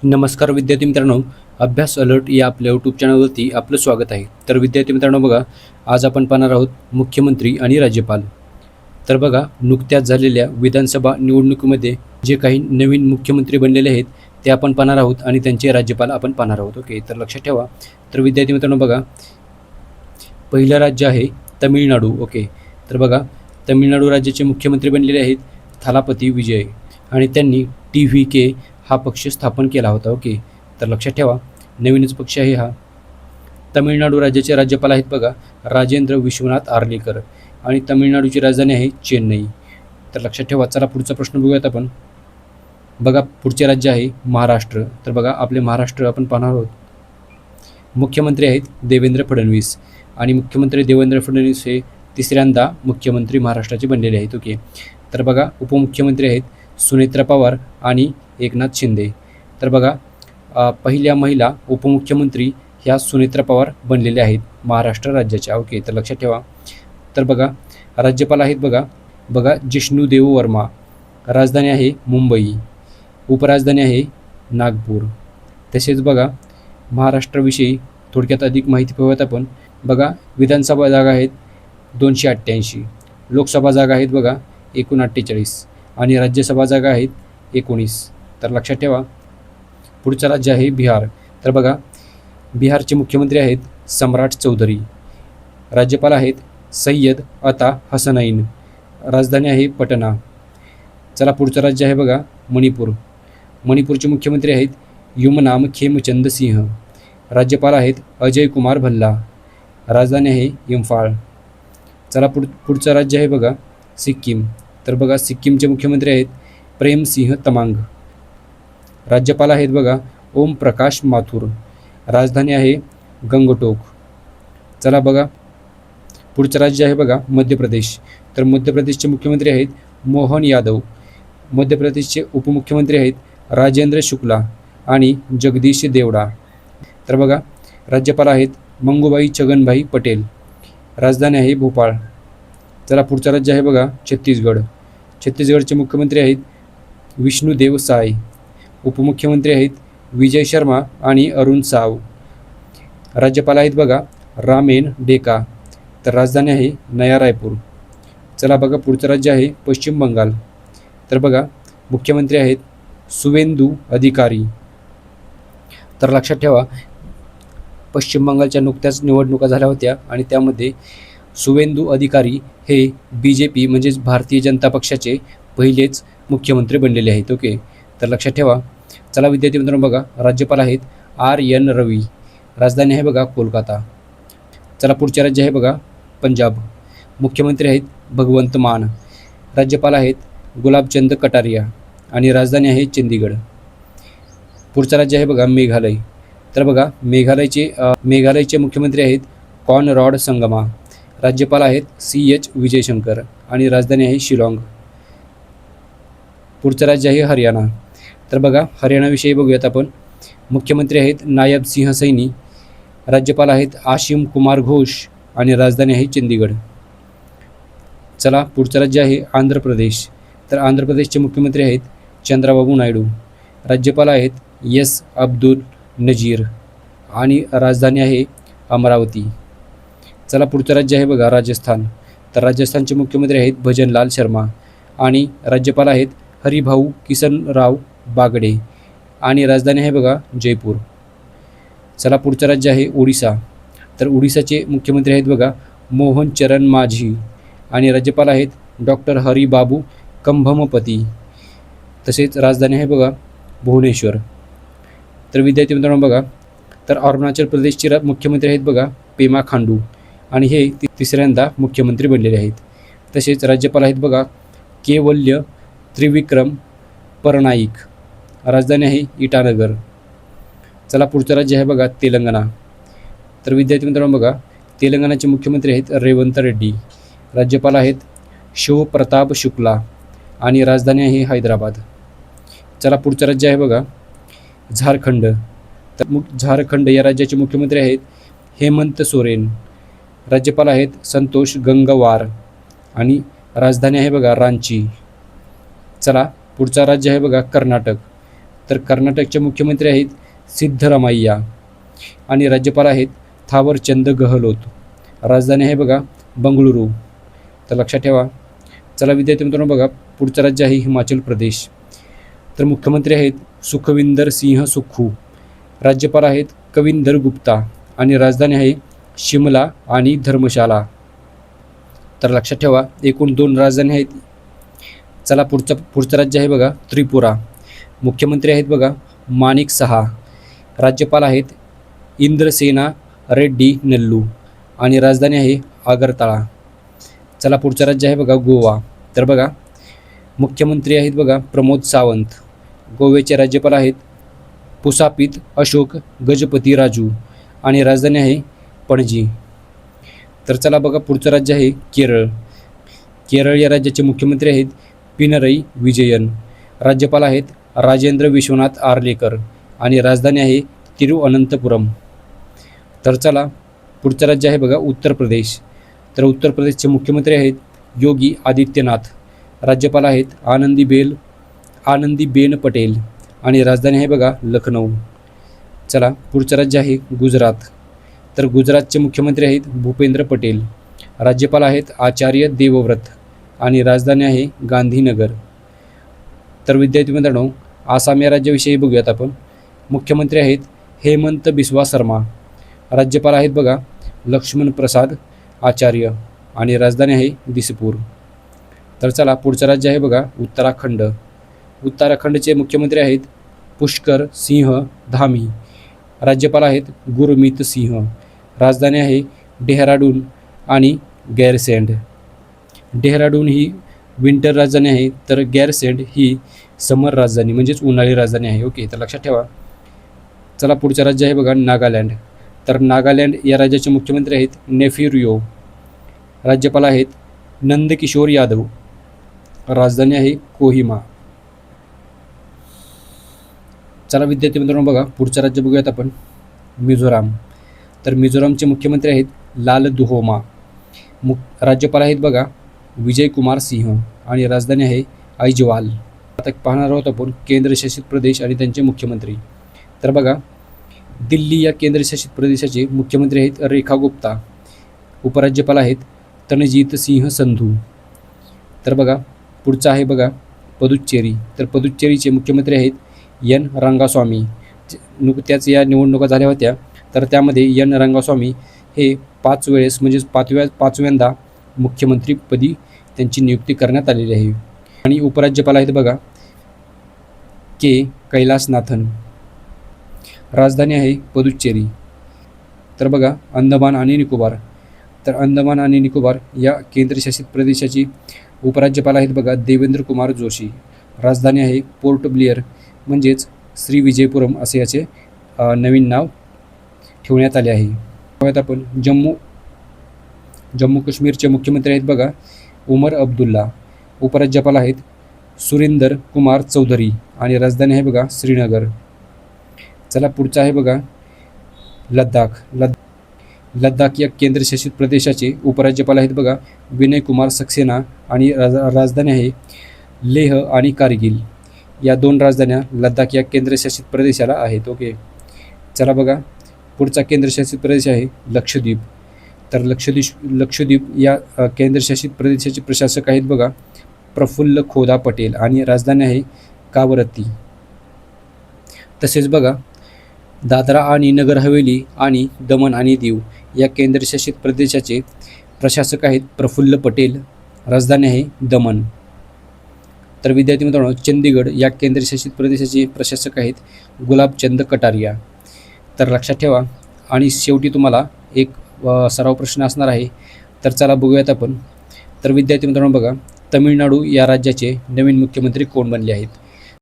नमस्कार विद्यार्थी मित्रांनो, अभ्यास अलर्ट या आपल्या यूट्यूब चॅनलवरती आपलं स्वागत आहे. तर विद्यार्थी मित्रांनो बघा, आज आपण पाहणार आहोत मुख्यमंत्री आणि राज्यपाल. तर बघा, नुकत्याच झालेल्या विधानसभा निवडणुकीमध्ये जे काही नवीन मुख्यमंत्री बनलेले आहेत ते आपण पाहणार आहोत आणि त्यांचे राज्यपाल आपण पाहणार आहोत. ओके, तर लक्षात ठेवा. तर विद्यार्थी मित्रांनो बघा, पहिलं राज्य आहे तमिळनाडू. ओके, तर बघा, तमिळनाडू राज्याचे मुख्यमंत्री बनलेले आहेत थालापती विजय आणि त्यांनी TVK हा पक्ष स्थापन केला होता. ओके, तर लक्षात ठेवा, नवीनच पक्ष आहे हा. तमिळनाडू राज्याचे राज्यपाल आहेत बघा राजेंद्र विश्वनाथ आर्लेकर आणि तमिळनाडूची राजधानी आहे चेन्नई. तर लक्षात ठेवा. चला पुढचा प्रश्न बघूयात आपण. बघा, पुढचे राज्य आहे महाराष्ट्र. तर बघा, आपले महाराष्ट्र आपण पाहणार आहोत. मुख्यमंत्री आहेत देवेंद्र फडणवीस आणि मुख्यमंत्री देवेंद्र फडणवीस हे तिसऱ्यांदा मुख्यमंत्री महाराष्ट्राचे बनलेले आहेत. ओके, तर बघा, उपमुख्यमंत्री आहेत सुनेत्रा पवार आणि एकनाथ शिंदे. तर बघा, पहिल्या महिला उपमुख्यमंत्री ह्या सुनेत्रा पवार बनलेल्या आहेत महाराष्ट्र राज्याच्या. ओके, तर लक्षात ठेवा. तर बघा, राज्यपाल आहेत बघा बघा जिष्णुदेव वर्मा. राजधानी आहे मुंबई, उपराजधानी आहे नागपूर. तसेच बघा, महाराष्ट्राविषयी थोडक्यात अधिक माहिती पाहूयात आपण. बघा, विधानसभा जागा आहेत 288, लोकसभा जागा आहेत बघा 49 आणि राज्यसभा जागा आहेत 19. तर लक्षात ठेवा. पुढचं राज्य आहे बिहार. तर बघा, बिहारचे मुख्यमंत्री आहेत सम्राट चौधरी. राज्यपाल आहेत सय्यद अता हसनैन. राजधानी आहे पटना. चला पुढचं राज्य आहे बघा मणिपूर. मणिपूरचे मुख्यमंत्री आहेत युमनाम खेमचंद सिंह. राज्यपाल आहेत अजय कुमार भल्ला. राजधानी आहे इम्फाळ. चला पुढचं राज्य आहे बघा सिक्कीम. तर बघा, सिक्कीमचे मुख्यमंत्री आहेत प्रेमसिंह तमांग. राज्यपाल आहेत बघा ओम प्रकाश माथुर. राजधानी आहे गंगटोक. चला बघा, पुढचं राज्य आहे बघा मध्य प्रदेश. तर मध्य प्रदेशचे मुख्यमंत्री आहेत मोहन यादव. मध्य प्रदेशचे उपमुख्यमंत्री आहेत राजेंद्र शुक्ला आणि जगदीश देवडा. तर बघा, राज्यपाल आहेत मंगूबाई छगनभाई पटेल. राजधानी आहे भोपाळ. चला पुढचं राज्य आहे बघा छत्तीसगड. छत्तीसगडचे मुख्यमंत्री आहेत विष्णुदेव साय. उपमुख्यमंत्री आहेत विजय शर्मा आणि अरुण साव. राज्यपाल आहेत बघा रामेन डेका. तर राजधानी आहे नया रायपूर. चला बघा, पुढचं राज्य आहे पश्चिम बंगाल. तर बघा, मुख्यमंत्री आहेत सुवेंदू अधिकारी. तर लक्षात ठेवा, पश्चिम बंगालच्या नुकत्याच निवडणुका झाल्या होत्या आणि त्यामध्ये सुवेंदू अधिकारी हे BJP म्हणजेच भारतीय जनता पक्षाचे पहिलेच मुख्यमंत्री बनलेले आहेत. ओके, तर लक्षात ठेवा. चला विद्यार्थी मित्रांनो बघा, राज्यपाल आहेत RN रवी. राजधानी आहे बघा कोलकाता. चला पुढचे राज्य आहे बघा पंजाब. मुख्यमंत्री आहेत भगवंत मान. राज्यपाल आहेत गुलाबचंद कटारिया आणि राजधानी आहे चंदीगड. पुढचं राज्य आहे बघा मेघालय. तर बघा, मेघालयचे मुख्यमंत्री आहेत कॉनरॉड संगमा. राज्यपाल आहेत CH विजयशंकर आणि राजधानी आहे शिलाँग. पुढचं राज्य आहे हरियाणा. तर बघा, हरियाणाविषयी बघूयात आपण. मुख्यमंत्री आहेत नायब सिंह सैनी. राज्यपाल आहेत आशिम कुमार घोष आणि राजधानी आहे चंदीगड. चला पुढचं राज्य आहे आंध्र प्रदेश. तर आंध्र प्रदेशचे मुख्यमंत्री आहेत चंद्राबाबू नायडू. राज्यपाल आहेत S अब्दुल नजीर आणि राजधानी आहे अमरावती. चला पुढचं राज्य आहे बघा राजस्थान. तर राजस्थानचे मुख्यमंत्री आहेत भजनलाल शर्मा आणि राज्यपाल आहेत हरिभाऊ किसनराव बागडे आणि राजधानी आहे बघा जयपूर. चला पुढचं राज्य आहे ओडिसा. तर ओडिसाचे मुख्यमंत्री आहेत बघा मोहन चरण माझी आणि राज्यपाल आहेत डॉक्टर हरिबाबू कंभमपती. तसेच राजधानी आहे बघा भुवनेश्वर. तर विद्यार्थी मित्रांनो बघा, तर अरुणाचल प्रदेशचे मुख्यमंत्री आहेत बघा पेमा खांडू आणि हे तिसऱ्यांदा मुख्यमंत्री बनलेले आहेत. तसेच राज्यपाल आहेत बघा केवल्य त्रिविक्रम परनाईक. राजधानी आहे इटानगर. चला पुढचं राज्य आहे बघा तेलंगणा. तर विद्यार्थी मित्रांनो बघा, तेलंगणाचे मुख्यमंत्री आहेत रेवंत रेड्डी. राज्यपाल आहेत शिवप्रताप शुक्ला आणि राजधानी आहे हैदराबाद. चला पुढचं राज्य आहे बघा झारखंड. तर झारखंड या राज्याचे मुख्यमंत्री आहेत हेमंत सोरेन. राज्यपाल आहेत संतोष गंगवार आणि राजधानी आहे बघा रांची. चला पुढचा राज्य आहे बघा कर्नाटक. तर कर्नाटकचे मुख्यमंत्री आहेत सिद्धरामय्या आणि राज्यपाल आहेत थावरचंद गहलोत. राजधानी आहे बघा बंगळुरू. तर लक्षात ठेवा. चला विद्यार्थी मित्रांनो बघा, पुढचं राज्य आहे हिमाचल प्रदेश. तर मुख्यमंत्री आहेत सुखविंदर सिंह सुक्खू. राज्यपाल आहेत कविंदर गुप्ता आणि राजधानी आहे शिमला आणि धर्मशाला. तर लक्षात ठेवा, एकूण 2 राजधानी आहेत. चला पुढचं राज्य आहे बघा त्रिपुरा. मुख्यमंत्री आहेत बघा माणिक सहा. राज्यपाल आहेत इंद्रसेना रेड्डी नल्लू आणि राजधानी आहे आगरताळा. चला पुढचं राज्य आहे बघा गोवा. तर बघा, मुख्यमंत्री आहेत बघा प्रमोद सावंत. गोव्याचे राज्यपाल आहेत पुसापित अशोक गजपती राजू आणि राजधानी आहे पणजी. तर चला बघा, पुढचं राज्य आहे केरळ. केरळ या राज्याचे मुख्यमंत्री आहेत पिनरई विजयन. राज्यपाल आहेत राजेंद्र विश्वनाथ आर्लेकर आणि राजधानी आहे तिरुअनंतपुरम. तर चला पुढचं राज्य आहे बघा उत्तर प्रदेश. तर उत्तर प्रदेशचे मुख्यमंत्री आहेत योगी आदित्यनाथ. राज्यपाल आहेत आनंदीबेन पटेल आणि राजधानी आहे बघा लखनौ. चला पुढचं राज्य आहे गुजरात. तर गुजरातचे मुख्यमंत्री आहेत भूपेंद्र पटेल. राज्यपाल आहेत आचार्य देवव्रत आणि राजधानी आहे गांधीनगर. तर विद्यार्थी मित्रांनो, आसाम या राज्याविषयी बघूयात आपण. मुख्यमंत्री आहेत हेमंत बिस्वा शर्मा. राज्यपाल आहेत बघा लक्ष्मण प्रसाद आचार्य आणि राजधानी आहे दिसपूर. तर चला पुढचं राज्य आहे बघा उत्तराखंड. उत्तराखंडचे मुख्यमंत्री आहेत पुष्कर सिंह धामी. राज्यपाल आहेत गुरमीत सिंह. राजधानी आहे डेहराडून आणि गैरसेंड. डेहराडून ही विंटर राजधानी आहे, तर गैरसेंड ही समर राजधानी म्हणजेच उन्हाळी राजधानी आहे. ओके, तर लक्षात ठेवा. चला पुढचं राज्य आहे बघा नागालँड. तर नागालँड या राज्याचे मुख्यमंत्री आहेत नेफिरियो. राज्यपाल आहेत नंदकिशोर यादव. राजधानी आहे कोहिमा. चला विद्यार्थी मित्रांनो बघा, पुढचं राज्य बघूयात आपण मिझोराम. तर मिझोरामचे मुख्यमंत्री आहेत लाल दुहोमा. राज्यपाल आहेत बघा विजय कुमार सिंह आणि राजधानी आहे ऐजवाल. आता पाहणार आहोत आपण केंद्रशासित प्रदेश आणि त्यांचे मुख्यमंत्री. तर बघा, दिल्ली या केंद्रशासित प्रदेशाचे मुख्यमंत्री आहेत रेखा गुप्ता. उपराज्यपाल आहेत तनजीत सिंह संधू. तर बघा, पुढचं आहे बघा पुदुच्चेरी. तर पुदुच्चेरीचे मुख्यमंत्री आहेत एन रंगास्वामी. नुकत्याच या निवडणुका झाल्या होत्या, तर त्यामध्ये एन रंगास्वामी हे 5 वेळेस म्हणजेच पाचव्यांदा मुख्यमंत्रीपदी त्यांची नियुक्ती करण्यात आलेली आहे. आणि उपराज्यपाल आहेत बघा के कैलासनाथन. राजधानी आहे पुदुच्चेरी. तर बघा अंदमान आणि निकोबार. तर अंदमान आणि निकोबार या केंद्रशासित प्रदेशाची उपराज्यपाल आहेत बघा देवेंद्र कुमार जोशी. राजधानी आहे पोर्ट ब्लेअर म्हणजेच श्रीविजयपुरम असे याचे नवीन नाव ठेवण्यात आले आहे. आपण जम्मू काश्मीरचे मुख्यमंत्री आहेत बघा उमर अब्दुल्ला. उपराज्यपाल आहेत सुरिंदर कुमार चौधरी आणि राजधानी आहे बघा श्रीनगर. चला पुढचं आहे बघा लद्दाख या केंद्रशासित प्रदेशाचे उपराज्यपाल आहेत बघा विनय कुमार सक्सेना आणि राजधानी आहे लेह आणि कारगिल. या 2 राजधान्या लद्दाख या केंद्रशासित प्रदेशाला आहेत. ओके, चला बघा, पुढचा केंद्रशासित प्रदेश आहे लक्षद्वीप. तर लक्षद्वीप या केंद्रशासित प्रदेशाचे प्रशासक आहेत बघा प्रफुल्ल खोदा पटेल आणि राजधानी आहे कावरत्ती. तसेच बघा दादरा आणि नगर हवेली आणि दमण आणि दीव या केंद्रशासित प्रदेशाचे प्रशासक आहेत प्रफुल्ल पटेल. राजधानी आहे दमण. तर विद्यार्थी मित्रांनो, चंदीगड या केंद्रशासित प्रदेशाचे प्रशासक आहेत गुलाबचंद कटारिया. तर लक्षात ठेवा. आणि शेवटी तुम्हाला एक सराव प्रश्न असणार आहे. तर चला बघूयात आपण. तर विद्यार्थी मित्रांनो बघा, तमिळनाडू या राज्याचे नवीन मुख्यमंत्री कोण बनले आहेत.